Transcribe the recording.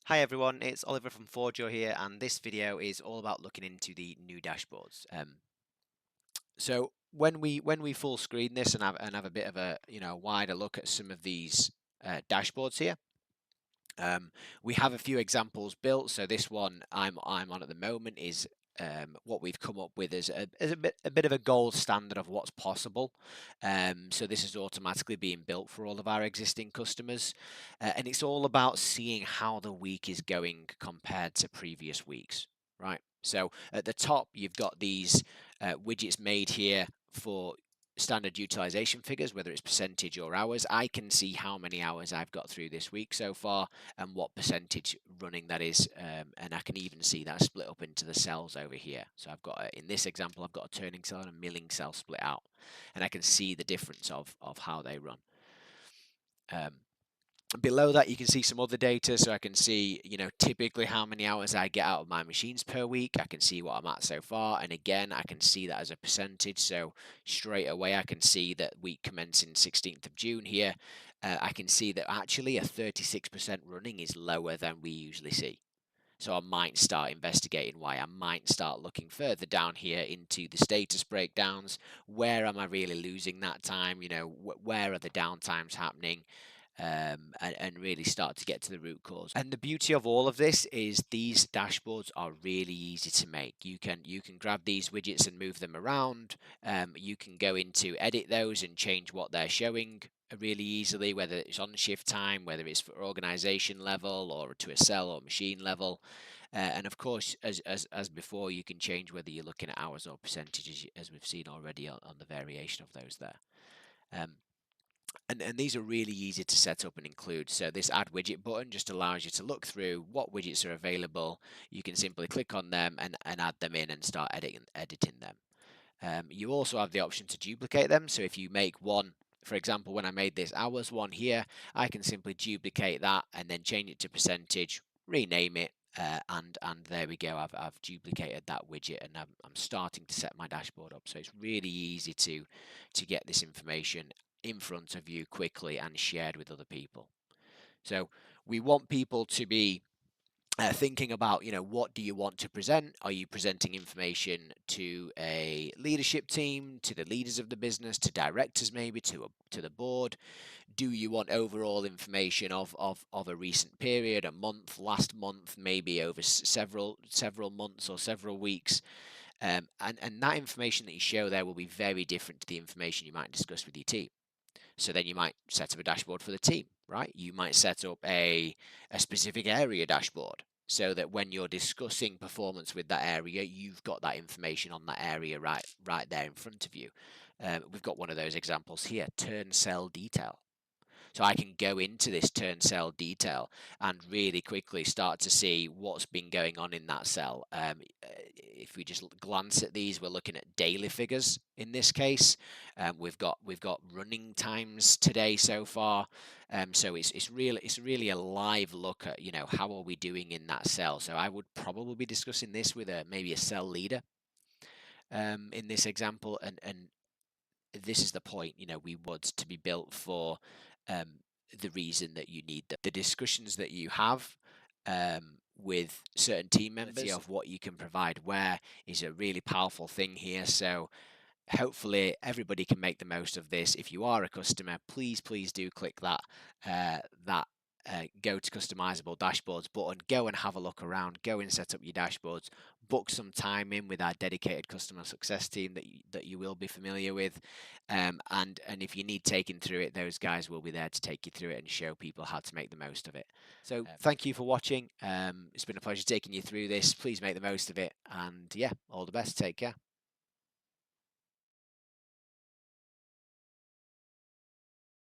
Hi everyone, it's Oliver from Forjo here, and this video is all about looking into the new dashboards. So when we full screen this and have a bit of a wider look at some of these dashboards here, we have a few examples built. So this one I'm on at the moment is what we've come up with is a bit of a gold standard of what's possible. So this is automatically being built for all of our existing customers, and it's all about seeing how the week is going compared to previous weeks, right? So at the top, you've got these widgets made here for standard utilization figures, whether it's percentage or hours. I can see how many hours I've got through this week so far and what percentage running that is, and I can even see that split up into the cells over here. So I've got in this example I've got a turning cell and a milling cell split out, and I can see the difference of how they run. Below that, you can see some other data. So I can see, typically how many hours I get out of my machines per week. I can see what I'm at so far. And again, I can see that as a percentage. So straight away, I can see that week commencing 16th of June here. I can see that actually a 36% running is lower than we usually see. So I might start investigating why. I might start looking further down here into the status breakdowns. Where am I really losing that time? Where are the downtimes happening? And really start to get to the root cause. And the beauty of all of this is these dashboards are really easy to make. You can grab these widgets and move them around. You can go into edit those and change what they're showing really easily, whether it's on shift time, whether it's for organization level or to a cell or machine level. And of course, as before, you can change whether you're looking at hours or percentages, as we've seen already on the variation of those there. And these are really easy to set up and include. So this add widget button just allows you to look through what widgets are available. You can simply click on them and add them in and start editing them. You also have the option to duplicate them. So if you make one, for example, when I made this hours one here, I can simply duplicate that and then change it to percentage, rename it, and there we go. I've duplicated that widget, and I'm starting to set my dashboard up. So it's really easy to get this information in front of you quickly and shared with other people. So we want people to be thinking about, what do you want to present? Are you presenting information to a leadership team, to the leaders of the business, to directors maybe, to the board? Do you want overall information of a recent period, a month, last month, maybe over several months or several weeks? And that information that you show there will be very different to the information you might discuss with your team. So then you might set up a dashboard for the team, right? You might set up a specific area dashboard so that when you're discussing performance with that area, you've got that information on that area right there in front of you. We've got one of those examples here, turn cell detail. So I can go into this turn cell detail and really quickly start to see what's been going on in that cell. If we just glance at these, we're looking at daily figures in this case. We've got running times today so far. So it's really a live look at how are we doing in that cell. So I would probably be discussing this with maybe a cell leader in this example, and this is the point, we want to be built for the reason that you need the discussions that you have with certain team members of what you can provide where is a really powerful thing here. So hopefully everybody can make the most of this. If you are a customer, please do click that go to customizable dashboards button, go and have a look around, go and set up your dashboards, book some time in with our dedicated customer success team that you will be familiar with, and if you need taking through it, those guys will be there to take you through it and show people how to make the most of it. So thank you for watching. It's been a pleasure taking you through this. Please make the most of it, and yeah, all the best. Take care.